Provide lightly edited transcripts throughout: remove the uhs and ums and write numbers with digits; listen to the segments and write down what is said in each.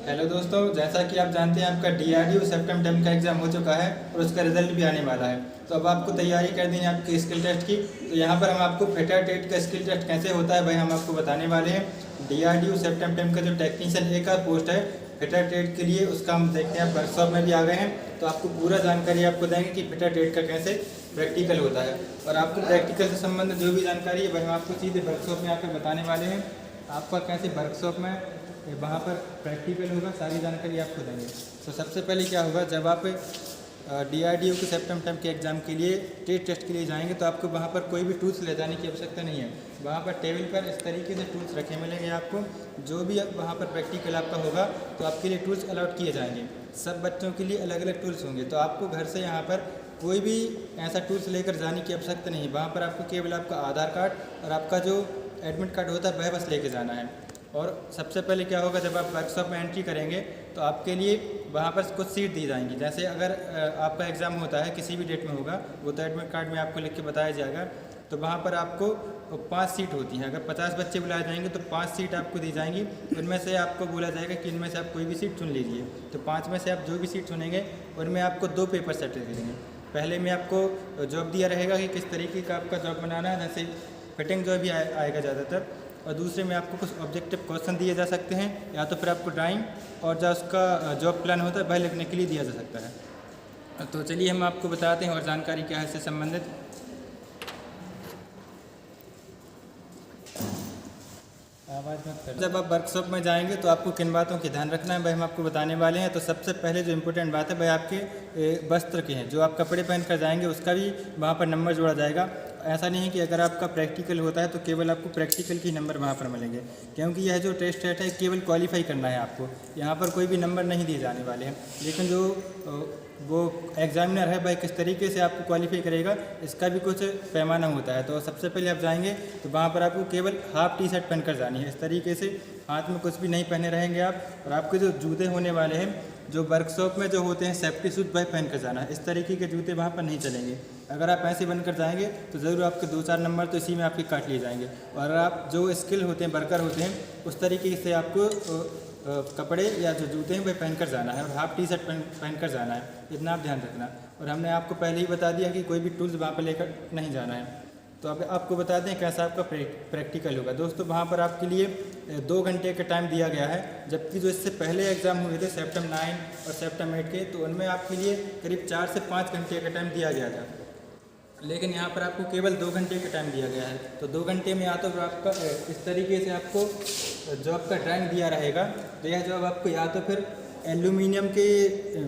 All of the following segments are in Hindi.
हेलो दोस्तों, जैसा कि आप जानते हैं आपका डीआरडीओ सेप्टेम्बर टर्म का एग्ज़ाम हो चुका है और उसका रिजल्ट भी आने वाला है। तो अब आपको तैयारी कर दी है आपके स्किल टेस्ट की। तो यहाँ पर हम आपको फेटा टेट का स्किल टेस्ट कैसे होता है भाई हम आपको बताने वाले हैं। डीआरडीओ सेप्टेम्बर टर्म का जो टेक्नीशियन ए का पोस्ट है फेटा टेट के लिए, उसका हम देखते हैं वर्कशॉप में भी आ गए हैं। तो आपको पूरा जानकारी आपको देंगे कि फेटा टेट का कैसे प्रैक्टिकल होता है, और आपको प्रैक्टिकल से संबंधित जो भी जानकारी है वह हम आपको सीधे वर्कशॉप में आकर बताने वाले हैं। आपका कैसे वर्कशॉप में वहाँ पर प्रैक्टिकल होगा, सारी जानकारी आपको देंगे। तो सबसे पहले क्या होगा, जब आप डीआरडीओ के सेप्टेम्बर टर्म के एग्ज़ाम के लिए टेस्ट के लिए जाएंगे तो आपको वहाँ पर कोई भी टूल्स ले जाने की आवश्यकता नहीं है। वहाँ पर टेबल पर इस तरीके से टूल्स रखे मिलेंगे आपको। जो भी वहाँ पर प्रैक्टिकल आपका होगा तो आपके लिए टूल्स अलाउड किए जाएंगे। सब बच्चों के लिए अलग अलग टूल्स होंगे, तो आपको घर से यहाँ पर कोई भी ऐसा टूल्स लेकर जाने की आवश्यकता नहीं है। वहाँ पर आपको केवल आपका आधार कार्ड और आपका जो एडमिट कार्ड होता है वह बस लेके जाना है। और सबसे पहले क्या होगा, जब आप वर्कशॉप में एंट्री करेंगे तो आपके लिए वहाँ पर कुछ सीट दी जाएंगी। जैसे अगर आपका एग्ज़ाम होता है किसी भी डेट में होगा, वो तो एडमिट कार्ड में आपको लिख के बताया जाएगा। तो वहाँ पर आपको 5 सीट होती हैं। अगर 50 बच्चे बुलाए जाएंगे तो 5 सीट आपको दी जाएंगी। उनमें से आपको बोला जाएगा कि इनमें से आप कोई भी सीट चुन लीजिए। तो 5 में से आप जो भी सीट चुनेंगे उनमें आपको 2 पेपर सेट दे देंगे। पहले में आपको जॉब दिया रहेगा कि किस तरीके का आपका जॉब बनाना है, जैसे फिटिंग जॉब भी आएगा ज़्यादातर। और दूसरे में आपको कुछ ऑब्जेक्टिव क्वेश्चन दिए जा सकते हैं, या तो फिर आपको ड्राइंग और जो उसका जॉब प्लान होता है वह लिखने के लिए दिया जा सकता है। तो चलिए हम आपको बताते हैं और जानकारी क्या है इससे संबंधित। जब आप वर्कशॉप में जाएंगे तो आपको किन बातों की ध्यान रखना है वह हम आपको बताने वाले हैं। तो सबसे पहले जो इम्पोर्टेंट बात है वह आपके वस्त्र की है। जो आप कपड़े पहन कर जाएंगे उसका भी वहाँ पर नंबर जोड़ा जाएगा। ऐसा नहीं है कि अगर आपका प्रैक्टिकल होता है तो केवल आपको प्रैक्टिकल की नंबर वहाँ पर मिलेंगे, क्योंकि यह जो टेस्ट है केवल क्वालिफाई करना है आपको। यहाँ पर कोई भी नंबर नहीं दिए जाने वाले हैं। लेकिन जो वो एग्जामिनर है वह किस तरीके से आपको क्वालिफाई करेगा इसका भी कुछ पैमाना होता है। तो सबसे पहले आप जाएंगे तो वहाँ पर आपको केवल हाफ टी शर्ट पहनकर जानी है। इस तरीके से हाथ में कुछ भी नहीं पहने रहेंगे आप। और आपके जो जूते होने वाले हैं, जो वर्कशॉप में जो होते हैं सेफ्टी सूट वह पहन कर जाना है। इस तरीके के जूते वहाँ पर नहीं चलेंगे। अगर आप ऐसे बनकर जाएंगे तो ज़रूर आपके 2-4 नंबर तो इसी में आपके काट लिए जाएंगे। और आप जो स्किल होते हैं, वर्कर होते हैं, उस तरीके से आपको कपड़े या जो जूते हैं वह पहन कर जाना है और हाफ टी शर्ट पहन कर जाना है। इतना आप ध्यान रखना। और हमने आपको पहले ही बता दिया कि कोई भी टूल्स वहाँ पर लेकर नहीं जाना है। तो अब आपको बता दें कैसा आपका प्रैक्टिकल होगा। दोस्तों, वहाँ पर आपके लिए 2 घंटे का टाइम दिया गया है, जबकि जो इससे पहले एग्ज़ाम हुए थे सेप्टेम्बर 9 और सेप्टेम्बर 8 के, तो उनमें आपके लिए करीब 4 से 5 घंटे का टाइम दिया गया था। लेकिन यहाँ पर आपको केवल 2 घंटे का टाइम दिया गया है। तो 2 घंटे में या तो आपका इस तरीके से आपको जॉब का ड्राइंग दिया रहेगा। तो यह जॉब आपको या तो फिर एल्यूमिनियम के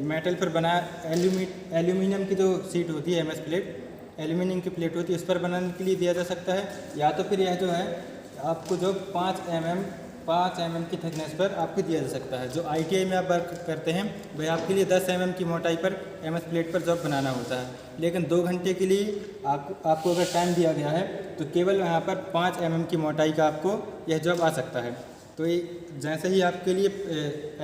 मेटल पर बना एल्यूमिनियम की जो सीट होती है, MS प्लेट, एल्यूमिनियम की प्लेट होती है, उस पर बनाने के लिए दिया जा सकता है। या तो फिर यह जो है आपको जो 5 mm की थिकनेस पर आपको दिया जा सकता है। जो ITI में आप वर्क करते हैं वह आपके लिए 10 mm की मोटाई पर MS प्लेट पर जॉब बनाना होता है। लेकिन 2 घंटे के लिए आपको अगर टाइम दिया गया है तो केवल यहाँ पर 5 mm की मोटाई का आपको यह जॉब आ सकता है। तो ये जैसे ही आपके लिए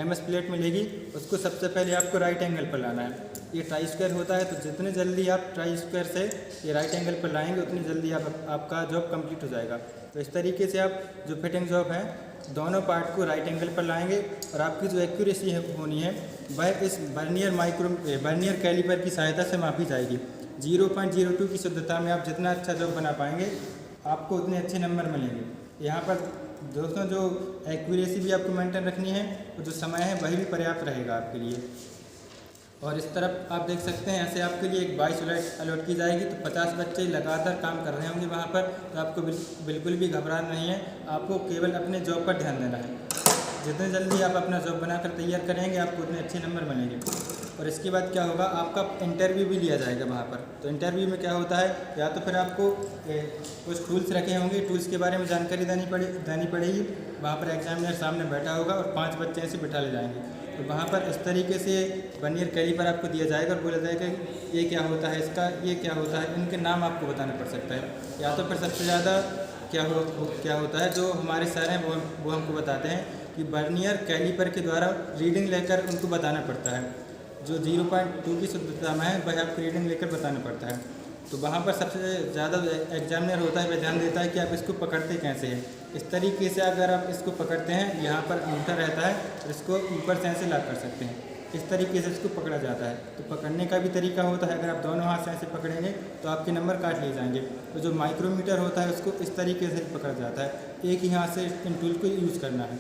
MS प्लेट मिलेगी, उसको सबसे पहले आपको राइट एंगल पर लाना है। ये ट्राई स्क्वायर होता है, तो जितने जल्दी आप ट्राई स्क्वायर से ये राइट एंगल पर लाएंगे उतनी जल्दी आपका जॉब कंप्लीट हो जाएगा। तो इस तरीके से आप जो फिटिंग जॉब है दोनों पार्ट को राइट एंगल पर लाएंगे। और आपकी जो एक्यूरेसी होनी है वह इस वर्नियर कैलिपर की सहायता से मापी जाएगी। 0.02 की शुद्धता में आप जितना अच्छा जॉब बना पाएंगे आपको उतने अच्छे नंबर मिलेंगे। यहाँ पर दोस्तों जो एक्यूरेसी भी आपको मेंटेन रखनी है और जो समय है वही भी पर्याप्त रहेगा आपके लिए। और इस तरफ आप देख सकते हैं ऐसे आपके लिए एक 22 लाइट अलॉट की जाएगी। तो 50 बच्चे लगातार काम कर रहे होंगे वहाँ पर। तो आपको बिल्कुल भी घबराना नहीं है, आपको केवल अपने जॉब पर ध्यान देना है। जितने जल्दी आप अपना जॉब बनाकर तैयार करेंगे आपको उतने अच्छे नंबर मिलेंगे। और इसके बाद क्या होगा, आपका इंटरव्यू भी लिया जाएगा वहाँ पर। तो इंटरव्यू में क्या होता है, या तो फिर आपको कुछ टूल्स रखे होंगे, टूल्स के बारे में जानकारी देनी पड़ेगी। वहाँ पर एग्जामिनर सामने बैठा होगा और 5 बच्चे ऐसे बिठा ले जाएंगे। तो वहाँ पर इस तरीके से वर्नियर कैलिपर आपको दिया जाएगा और बोला जाएगा ये क्या होता है, इसका ये क्या होता है, इनके नाम आपको बताना पड़ सकता है। या तो फिर सबसे ज़्यादा क्या होता है, जो हमारे सर हैं वो हमको बताते हैं कि वर्नियर कैलिपर के द्वारा रीडिंग लेकर उनको बताना पड़ता है। जो 0.2 की शुद्धता में है वह आपको रीडिंग लेकर बताना पड़ता है। तो वहाँ पर सबसे ज़्यादा एग्जामिनर होता है वह ध्यान देता है कि आप इसको पकड़ते कैसे हैं। इस तरीके से अगर आप इसको पकड़ते हैं, यहाँ पर अंगूठा रहता है, और इसको ऊपर से ऐसे लॉक कर सकते हैं। इस तरीके से इसको पकड़ा जाता है। तो पकड़ने का भी तरीका होता है, अगर आप दोनों हाथ से ऐसे पकड़ेंगे तो आपके नंबर काट लिए जाएंगे। तो जो माइक्रोमीटर होता है उसको इस तरीके से पकड़ा जाता है, एक ही हाथ से इन टूल को यूज़ करना है।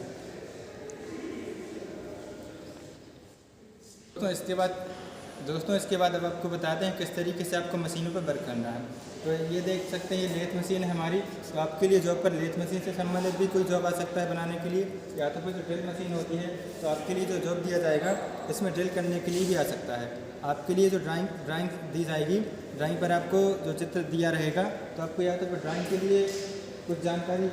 दोस्तों इसके बाद अब आपको बताते हैं किस तरीके से आपको मशीनों पर वर्क करना है। तो ये देख सकते हैं, ये लेथ मशीन है हमारी। तो आपके लिए जॉब पर लेथ मशीन से संबंधित भी कोई जॉब आ सकता है बनाने के लिए, या तो फिर जो ड्रिल मशीन होती है, तो आपके लिए जो जॉब दिया जाएगा इसमें ड्रिल करने के लिए भी आ सकता है। आपके लिए जो ड्राइंग दी जाएगी, ड्राइंग पर आपको जो चित्र दिया रहेगा, तो आपको या तो फिर ड्राइंग के लिए कुछ जानकारी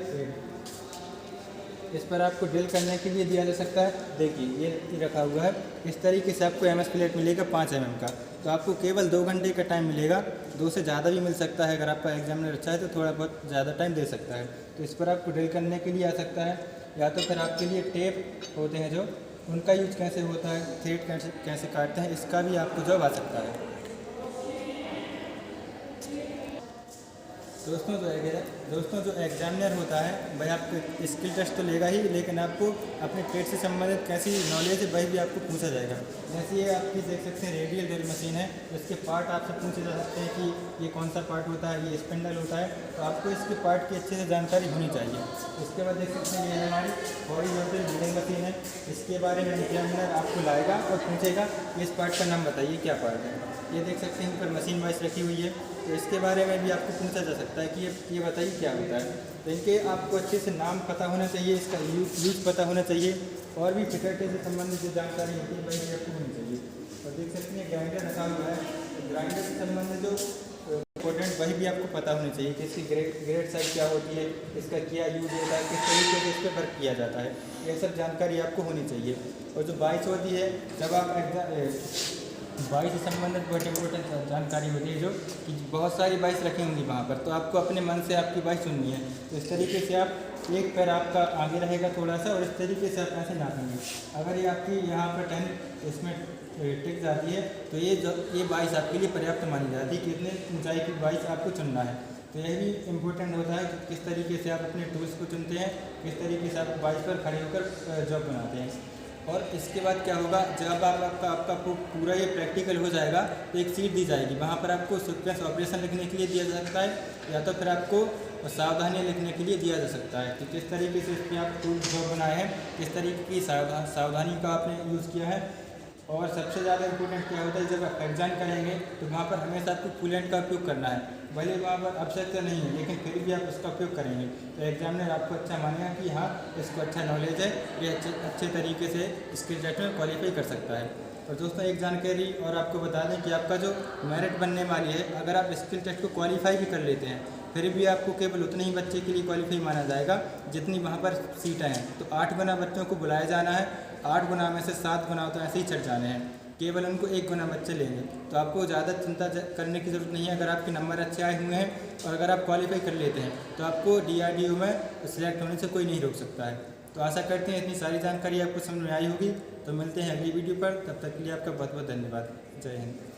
इस पर आपको ड्रिल करने के लिए दिया जा सकता है। देखिए ये रखा हुआ है, इस तरीके से आपको MS प्लेट मिलेगा 5 mm का। तो आपको केवल 2 घंटे का टाइम मिलेगा, 2 से ज़्यादा भी मिल सकता है। अगर आपका एग्जामिनर अच्छा है तो थोड़ा बहुत ज़्यादा टाइम दे सकता है। तो इस पर आपको ड्रिल करने के लिए आ सकता है। या तो फिर आपके लिए टेप होते हैं जो, उनका यूज कैसे होता है, थ्रेड कैसे काटते हैं, इसका भी आपको जॉब आ सकता है। दोस्तों जो एग्जामिनर होता है वह आपको स्किल टेस्ट तो लेगा ही, लेकिन आपको अपने ट्रेड से संबंधित कैसी नॉलेज है वही भी आपको पूछा जाएगा। जैसे ये आपकी देख सकते हैं रेडियल ड्रिल मशीन है, इसके पार्ट आपसे पूछे जा सकते हैं कि ये कौन सा पार्ट होता है, ये स्पिंडल होता है। तो आपको इसके पार्ट की अच्छे से जानकारी होनी चाहिए। इसके बाद देख सकते हैं ये हमारी हॉरिजॉन्टल ड्रिलिंग मशीन है। इसके बारे में एग्जामिनर आपको लाएगा और पूछेगा इस पार्ट का नाम बताइए, क्या पार्ट है। ये देख सकते हैं ऊपर मशीन वाइज रखी हुई है, तो इसके बारे में भी आपको पूछा जा सकता है कि ये बताइए क्या होता है। तो इनके आपको अच्छे से नाम पता होना चाहिए, इसका यूज पता होना चाहिए, और भी फिटरटे से संबंधित जो जानकारी होती है वही भी आपको होनी चाहिए। और देख सकते हैं ग्राइंडर रखा हुआ है, तो ग्राइंडर से संबंधित जो इम्पोर्टेंट वही भी आपको पता होनी चाहिए कि इसकी ग्रेड साइज क्या होती है, इसका क्या यूज होता है, किस तरीके से इस पर वर्क किया जाता है, ये सब जानकारी आपको होनी चाहिए। और जो बाइस होती है, जब आप बाइस से संबंधित बहुत इंपॉर्टेंट जानकारी होती है, जो कि बहुत सारी बाइस रखी होंगी वहाँ पर, तो आपको अपने मन से आपकी बाइस चुननी है। तो इस तरीके से आप एक पैर आपका आगे रहेगा थोड़ा सा, और इस तरीके से आप ऐसे नापेंगे। अगर ये आपकी यहाँ पर 10 इसमें टिक जाती है, तो ये बाइस आपके लिए पर्याप्त मानी जाती है कि इतने ऊंचाई की बाइस आपको चुनना है। तो यह भी इम्पोर्टेंट होता है कि किस तरीके से आप अपने टूल्स को चुनते हैं, किस तरीके से आप बाइस पर खड़े होकर जॉब बनाते हैं। और इसके बाद क्या होगा, जब आपका पूरा ये प्रैक्टिकल हो जाएगा तो एक सीट दी जाएगी, वहाँ पर आपको सीक्वेंस ऑपरेशन लिखने के लिए दिया जा सकता है, या तो फिर आपको सावधानियाँ लिखने के लिए दिया जा सकता है कि किस तरीके से इस पर आप टूल जॉब बनाए हैं, किस तरीके की सावधानी का आपने यूज़ किया है। और सबसे ज़्यादा इम्पोर्टेंट क्या होता है, जब आप एग्जाम करेंगे तो वहाँ पर हमेशा आपको कूलेंट का उपयोग करना है। भले वहाँ पर आवश्यकता नहीं है, लेकिन फिर भी आप उसका उपयोग करेंगे तो एग्जामिनर आपको अच्छा मानेगा कि हाँ इसको अच्छा नॉलेज है, ये अच्छे तरीके से स्किल टेस्ट में क्वालिफाई कर सकता है। और दोस्तों एक जानकारी और आपको बता दें कि आपका जो मेरिट बनने वाली है, अगर आप स्किल टेस्ट को क्वालिफाई भी कर लेते हैं, फिर भी आपको केवल उतने ही बच्चे के लिए क्वालिफाई माना जाएगा जितनी वहाँ पर सीटें हैं। तो 8 गुना बच्चों को बुलाया जाना है, 8 गुना में से 7 गुना तो ऐसे ही छट जाने हैं, केवल उनको 1 गुना बच्चे लेंगे। तो आपको ज़्यादा चिंता करने की ज़रूरत नहीं है। अगर आपके नंबर अच्छे आए हुए हैं और अगर आप क्वालिफाई कर लेते हैं तो आपको DRDO में सिलेक्ट होने से कोई नहीं रोक सकता है। तो आशा करते हैं इतनी सारी जानकारी आपको समझ में आई होगी। तो मिलते हैं अगली वीडियो पर, तब तक के लिए आपका बहुत बहुत धन्यवाद। जय हिंद।